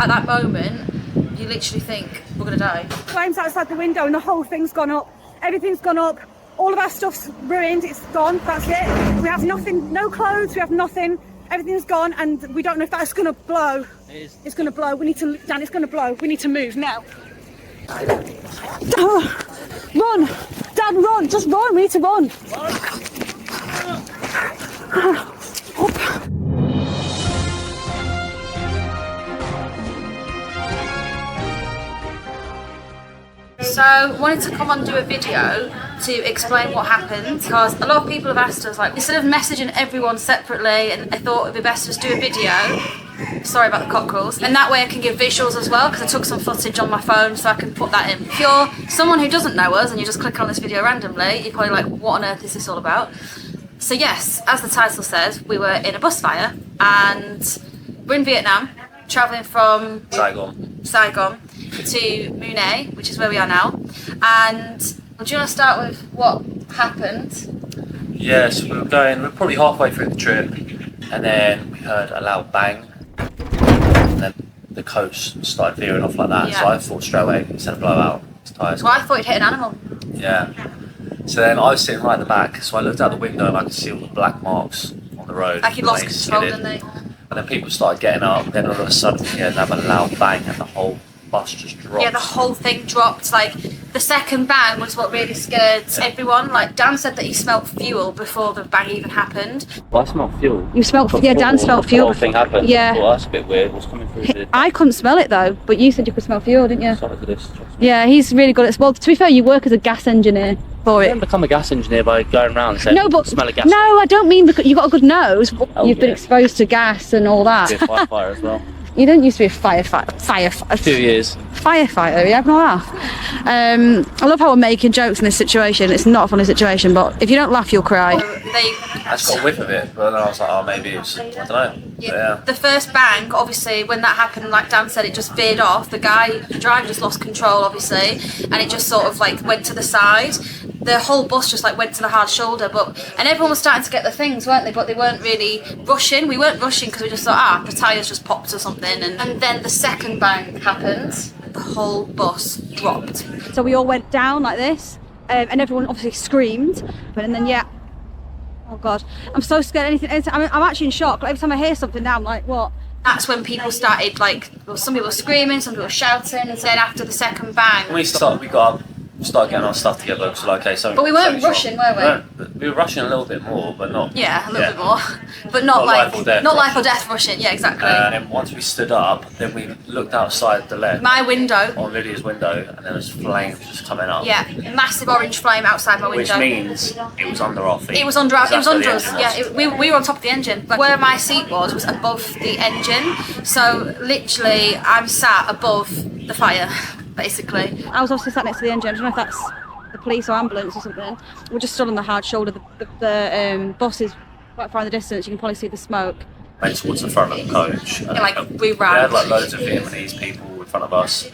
At that moment, you literally think, we're gonna die. Flames outside the window and the whole thing's gone up. Everything's gone up. All of our stuff's ruined, it's gone, that's it. We have nothing, no clothes, we have nothing. Everything's gone and we don't know if that's gonna blow. It's gonna blow, we need to, Dan, it's gonna blow. We need to move now. Run! Dan, run! Just run, we need to run. So wanted to come on and do a video to explain what happened, because a lot of people have asked us, like, instead of messaging everyone separately, and I thought it'd be best to just do a video. Sorry about the cockerels. And that way I can give visuals as well, because I took some footage on my phone so I can put that in. If you're someone who doesn't know us and you just click on this video randomly, you're probably like, what on earth is this all about? So yes, as the title says, we were in a bus fire and we're in Vietnam, travelling from Saigon to Mune, which is where we are now. And do you want to start with what happened? Yeah, so we we're probably halfway through the trip, and then we heard a loud bang, and then the coast started veering off like that. Yeah. So I thought straight away it's a blowout. Tires. Well, I thought you'd hit an animal. Yeah. So then I was sitting right at the back, so I looked out the window and I could see all the black marks on the road. Like you lost Like, control, skidded. didn't they? And then people started getting up, then all of a sudden we had a loud bang and the whole bus just dropped. Yeah, the whole thing dropped. Like, the second bang was what really scared everyone. Like, Dan said that he smelt fuel before the bang even happened. Well, I smelled fuel. You smelt, yeah, Dan smelt fuel. The whole thing happened. Yeah. Well, that's a bit weird. What's coming through the... I couldn't smell it though, but you said you could smell fuel, didn't you? Sorry for this. Yeah, he's really good at, well, to be fair, you work as a gas engineer for I it. didn't become a gas engineer by going around and saying, No, but smell of gas. no, I don't mean because you've got a good nose. Oh, You've been yeah. exposed to gas and all that. Be a firefighter as well. You don't used to be a firefighter. 2 years. Firefighter, yeah, no laugh. I love how we're making jokes in this situation. It's not a funny situation, but if you don't laugh, you'll cry. They, I just got a whiff of it, but then I was like, oh, maybe it was, I don't know. Yeah. The first bang, obviously, when that happened, like Dan said, it just veered off. The driver just lost control, obviously, and it just sort of like went to the side. The whole bus just like went to the hard shoulder, and everyone was starting to get the things, weren't they? But they weren't really rushing. We weren't rushing because we just thought, the tyres just popped or something. And then the second bang happened. The whole bus dropped. So we all went down like this, and everyone obviously screamed. And then yeah, oh god, I'm so scared. I'm actually in shock. Like, every time I hear something now, I'm like, what? That's when people started, like, well, some people were screaming, some people were shouting, and then after the second bang, When we got up, started getting our stuff together, so like, okay, so... But we weren't rushing, were we? No, we were rushing a little bit more, but not... yeah, a little bit more, but not like, life or death not life or rushing. death rushing. Yeah, exactly. And then once we stood up, then we looked outside the left, My window, on Lydia's window, and there was flames just coming up. yeah, massive orange flame outside my window. Which means it was under our feet. It was under us. Exactly, Yeah, we were on top of the engine. But where my seat was above the engine. So literally, I'm sat above the fire, basically. I was obviously sat next to the engine. I don't know if that's the police or ambulance or something. We're just stood on the hard shoulder. The bus is quite far in the distance. You can probably see the smoke. Went towards the front of the coach. Yeah, like, we We had ran. like loads of Vietnamese people in front of us.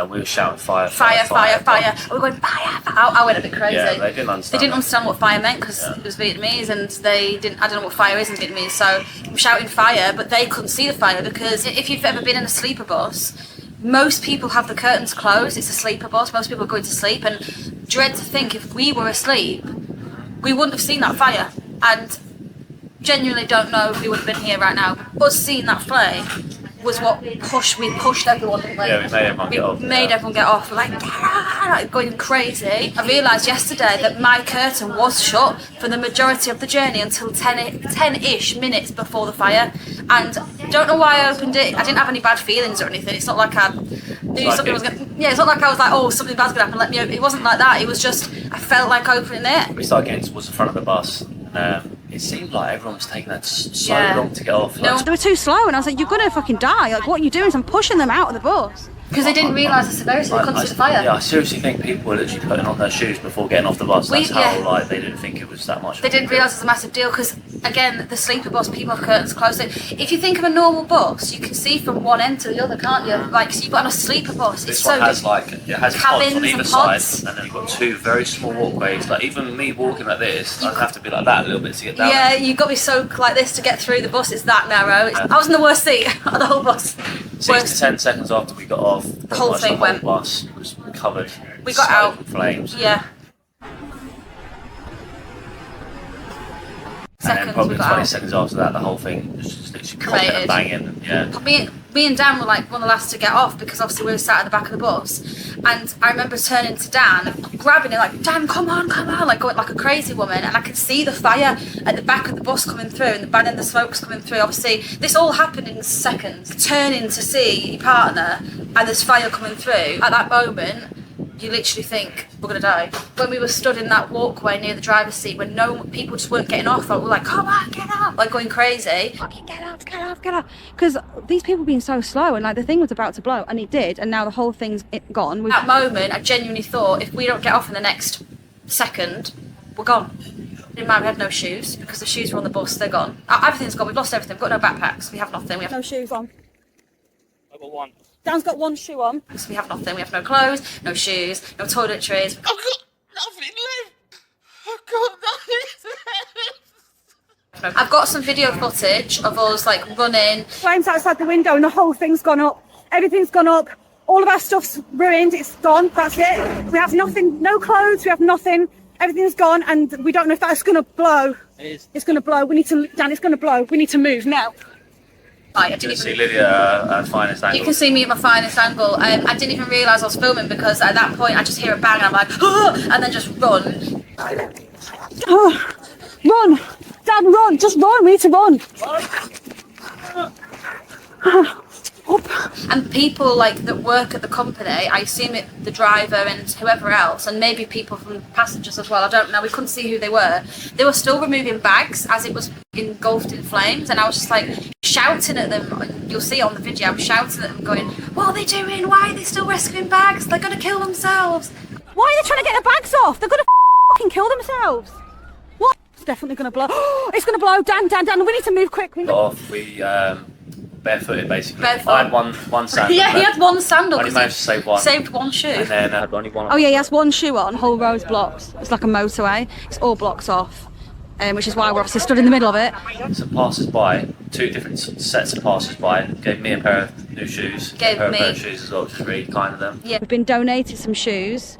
We were shouting fire, Fire, fire, fire. We were going fire, fire. I went a bit crazy. Yeah, they didn't understand. They didn't understand what fire meant because it was Vietnamese, and they didn't. I don't know what fire is in Vietnamese. So I'm shouting fire, but they couldn't see the fire, because if you've ever been in a sleeper bus, most people have the curtains closed. It's a sleeper bus. Most people are going to sleep, and dread to think if we were asleep, we wouldn't have seen that fire. And genuinely don't know if we would have been here right now. Us seeing that flame was what we pushed everyone, didn't we? Yeah, we made everyone get off. Made everyone get off, like going crazy. I realised yesterday that my curtain was shut for the majority of the journey until 10-ish minutes before the fire, and don't know why I opened it. I didn't have any bad feelings or anything. It's not like I knew something was going. Yeah, it's not like I was like, oh, something bad's gonna happen, let me open. It wasn't like that. It was just I felt like opening it. We started getting towards the front of the bus. It seemed like everyone was taking that so Yeah. long to get off. No. They were too slow, and I was like, you're gonna fucking die. Like, what are you doing? So I'm pushing them out of the bus. Because they didn't realise the severity. They couldn't see the fire. Yeah, I seriously think people were literally putting on their shoes before getting off the bus. That's how yeah. like they didn't think it was that much. They didn't realise it's a massive deal because, again, the sleeper bus, people have curtains closed. So if you think of a normal bus, you can see from one end to the other, can't you? Like, so you've got on a sleeper bus. This It's one so has like it has pods cabins on either and side, pods. and then you've got two very small walkways. Like even me walking like this, I'd have to be like that a little bit to get down. Yeah, you've got to be so like this to get through the bus. It's that narrow. I was in the worst seat of the whole bus. 6 to 10 seconds after we got off, The whole thing the whole went. bus was covered. We got smoke out. and flames. Yeah. And then probably we got 20 out. seconds after that, the whole thing was just literally popping Cremated. and banging. Yeah. Me and Dan were like one of the last to get off because obviously we were sat at the back of the bus, and I remember turning to Dan, grabbing him like, Dan, come on, like going like a crazy woman, and I could see the fire at the back of the bus coming through and the bang and the smoke's coming through. Obviously this all happened in seconds. Turning to see your partner and there's fire coming through, at that moment you literally think we're gonna die. When we were stood in that walkway near the driver's seat, when people just weren't getting off, we were like, come on, get up, like going crazy. Fucking get off. Because these people being so slow, and like the thing was about to blow, and it did, and now the whole thing's gone. At that moment, I genuinely thought if we don't get off in the next second, we're gone. In mind, we had no shoes because the shoes were on the bus, they're gone. Everything's gone, we've lost everything, we've got no backpacks, we have nothing, we have No shoes on. I got one. Dan's got one shoe on. we have nothing, we have no clothes, no shoes, no toiletries. I've got nothing left. I've got nothing left. I've got some video footage of us like running. Flames outside the window, and the whole thing's gone up. Everything's gone up. All of our stuff's ruined. It's gone. That's it. We have nothing. No clothes. We have nothing. Everything's gone, and we don't know if that's going to blow. It is. It's going to blow. We need to. Dan, it's going to blow. We need to move now. I You didn't can even, see Lydia at finest angle. you can see me at my finest angle. I didn't even realise I was filming because at that point I just hear a bang and I'm like, oh, and then just run. Oh, run, Dan, run! Just run. We need to run. And people like that work at the company, I assume the driver and whoever else, and maybe people from passengers as well, I don't know, we couldn't see who they were still removing bags as it was engulfed in flames, and I was just like shouting at them. You'll see it on the video, I'm shouting at them going, what are they doing? Why are they still rescuing bags? They're gonna kill themselves. Why are they trying to get their bags off? They're going to fucking kill themselves. What? It's definitely going to blow. It's going to blow. Dan, we need to move quick. Got off, we barefooted basically. Barefoot. I had one sandal. Yeah, he had one sandal. Only 'cause managed to save one. Saved one shoe. And then I had only one. Oh yeah, he has one shoe on. Whole road's blocked. It's like a motorway. It's all blocked off, which is why we're obviously stood in the middle of it. Some passers-by, two different sets of passers-by, gave me a pair of new shoes. Gave a me- pair of shoes as well, which was really kind of them. Yeah. We've been donated some shoes.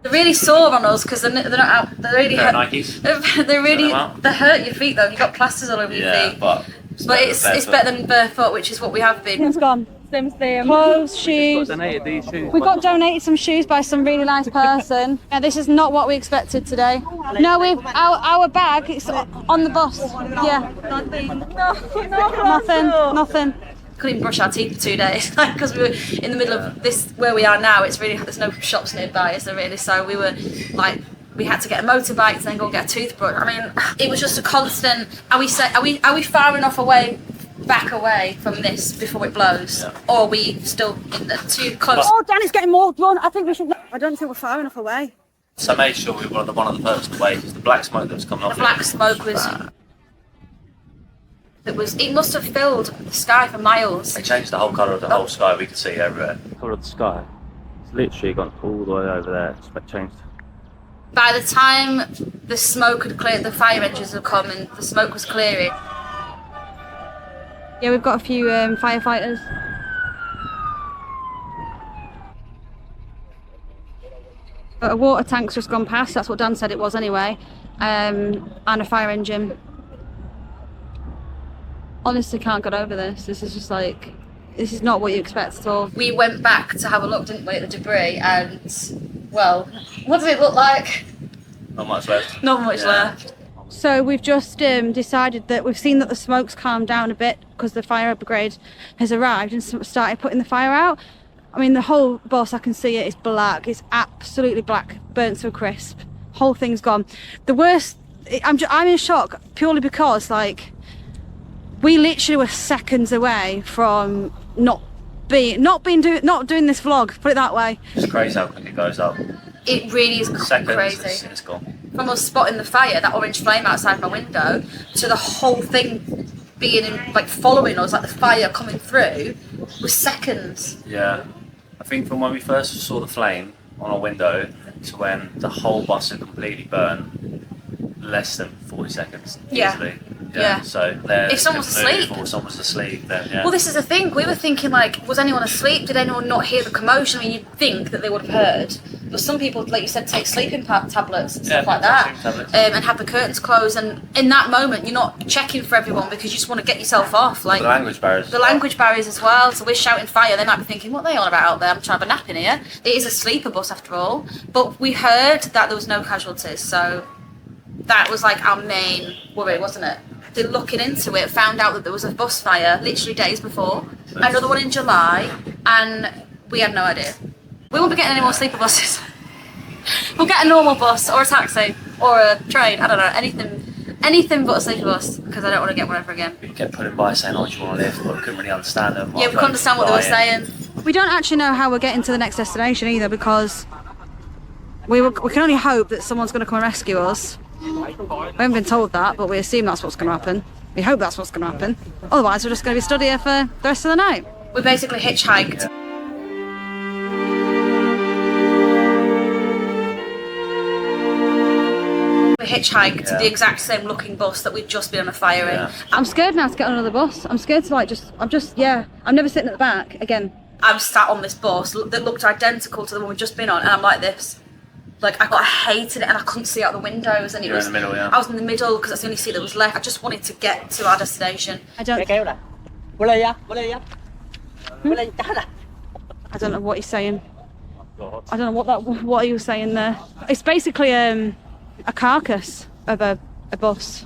They're really sore on us because they're not out. They're really Pair of hurt. Nikes. They're really. them out? They hurt your feet though. You've got plasters all over your Yeah, feet. but It's better than barefoot, which is what we have been. It's gone. Clothes, shoes. Donated these shoes. We got donated some shoes by some really nice person. Yeah, this is not what we expected today. No, our bag is on the bus. Yeah. Nothing. Couldn't even brush our teeth for 2 days because we were in the middle of this where we are now. It's really there's no shops nearby, is there really? So we were like. We had to get a motorbike and then go and get a toothbrush. I mean, it was just a constant. Are we far enough back away from this before it blows, Yeah. or are we still too close? Oh, Dan, it's getting more run. I think we should. I don't think we're far enough away. So I made sure we were one of the furthest away because the black smoke that was coming off. The black smoke was. It must have filled the sky for miles. They changed the whole colour of the whole sky. We could see everywhere. Colour of the sky. It's literally gone all the way over there. It's changed. By the time the smoke had cleared, the fire engines had come and the smoke was clearing. Yeah, we've got a few firefighters. A water tank's just gone past. That's what Dan said it was anyway. And a fire engine. Honestly, can't get over this. This is just like, this is not what you expect at all. We went back to have a look, didn't we, at the debris, and well, what did it look like? Not much left. Not much Yeah. left. So we've just decided that we've seen that the smoke's calmed down a bit because the fire brigade has arrived and started putting the fire out. I mean, the whole bus, I can see it, is black. It's absolutely black, burnt to a crisp. Whole thing's gone. The worst, I'm in shock purely because, like, we literally were seconds away from not doing this vlog. Put it that way. It's crazy how quick it goes up. It really is Seconds, crazy. it's gone. From us spotting the fire, that orange flame outside my window, to the whole thing being like following us, like the fire coming through, was seconds. Yeah. I think from when we first saw the flame on our window to when the whole bus had completely burned, less than 40 seconds. Yeah. Easily. Yeah. So If someone's asleep. or someone's asleep, then yeah. Well, this is the thing. We were thinking, like, was anyone asleep? Did anyone not hear the commotion? I mean, you'd think that they would have heard. But some people, like you said, take sleeping tablets and stuff like that, and have the curtains closed. And in that moment, you're not checking for everyone because you just want to get yourself off. Like the language barriers. The language barriers as well. So we're shouting fire. They might be thinking, what are they on about out there? I'm trying to have a nap in here. It is a sleeper bus after all. But we heard that there was no casualties. So that was like our main worry, wasn't it? They're looking into it, found out that there was a bus fire literally days before, another one in July, and we had no idea. We won't be getting any more sleeper buses. We'll get a normal bus or a taxi or a train, I don't know, anything but a sleeper bus, because I don't want to get one ever again. We kept putting by saying, oh, do you want to lift? But we couldn't really understand them. Yeah, we couldn't understand what they were saying. We don't actually know how we're getting to the next destination either, because we can only hope that someone's going to come and rescue us. We haven't been told that, but we assume that's what's going to happen. We hope that's what's going to happen. Otherwise, we're just going to be stood here for the rest of the night. We basically hitchhiked. We hitchhiked the exact same looking bus that we'd just been on a fire in. I'm scared now to get on another bus. I'm scared to I'm never sitting at the back again. I'm sat on this bus that looked identical to the one we'd just been on, and I'm like this. Like, I hated it, and I couldn't see out the windows, and You were in the middle, yeah. I was in the middle because that's the only seat that was left. I just wanted to get to our destination. I don't know what he's saying. I don't know what he was saying there. It's basically a carcass of a bus.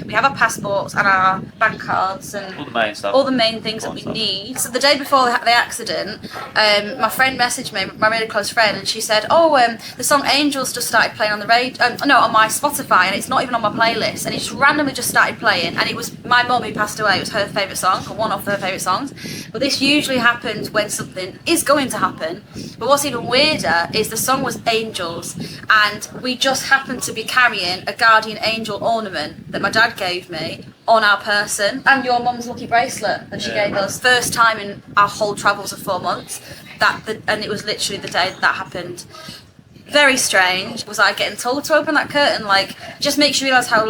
We have our passports and our bank cards and All the main stuff. all the main things that we need. So the day before the accident, my friend messaged me, my really close friend, and she said, the song Angels just started playing on the radio, on my Spotify, and it's not even on my playlist, and it just randomly just started playing, and it was my mum who passed away. It was her favourite song, or one of her favourite songs. But this usually happens when something is going to happen. But what's even weirder is the song was Angels, and we just happened to be carrying a guardian angel ornament that my dad gave me on our person, and your mum's lucky bracelet that she gave us. First time in our whole travels of 4 months, and it was literally the day that happened. Very strange. Was I getting told to open that curtain? Like, just makes you realise how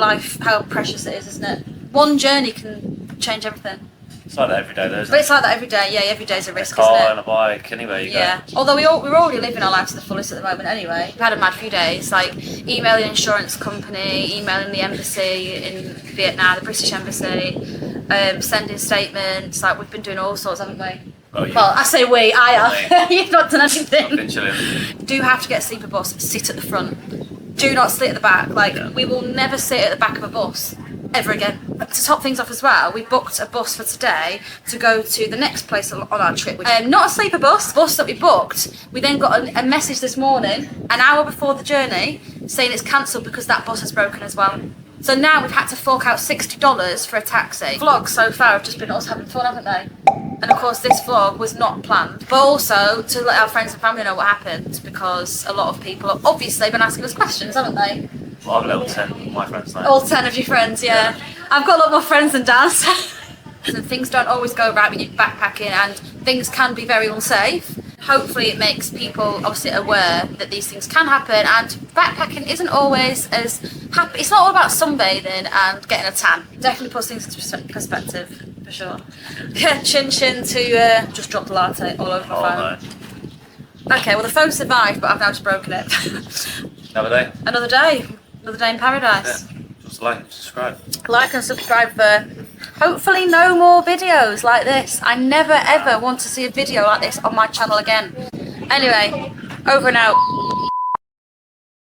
precious it is, isn't it? One journey can change everything. It's like that every day, though, isn't But it's like that every day. Yeah, every day's a risk, car isn't it? and a bike, anywhere you Yeah, go. although we're already living our lives to the fullest at the moment anyway. We've had a mad few days, like emailing insurance company, emailing the embassy in Vietnam, the British embassy, sending statements, like we've been doing all sorts, haven't we? Oh, yeah. Well, I say we, I have. You've not done anything. I've been chilling. Do have to get a sleeper bus, sit at the front. Do not sit at the back. Like, we will never sit at the back of a bus ever again. To top things off as well, we booked a bus for today to go to the next place on our trip. Not a sleeper bus that we booked. We then got a message this morning, an hour before the journey, saying it's cancelled because that bus has broken as well. So now we've had to fork out $60 for a taxi. Vlogs so far have just been us having fun, haven't they? And of course this vlog was not planned, but also to let our friends and family know what happened, because a lot of people have obviously been asking us questions, haven't they? Well, I've got all 10 of my friends now. All 10 of your friends, yeah. I've got a lot more friends than Dan. And things don't always go right when you're backpacking, and things can be very unsafe. Hopefully it makes people obviously aware that these things can happen, and backpacking isn't always as happy. It's not all about sunbathing and getting a tan. Definitely puts things into perspective, for sure. Yeah, chin to just drop the latte all over my phone. No. Okay, well the phone survived, but I've now just broken it. Another day. Another day in paradise. Yeah. Just like and subscribe. Like and subscribe for hopefully no more videos like this. I never ever want to see a video like this on my channel again. Anyway, over and out.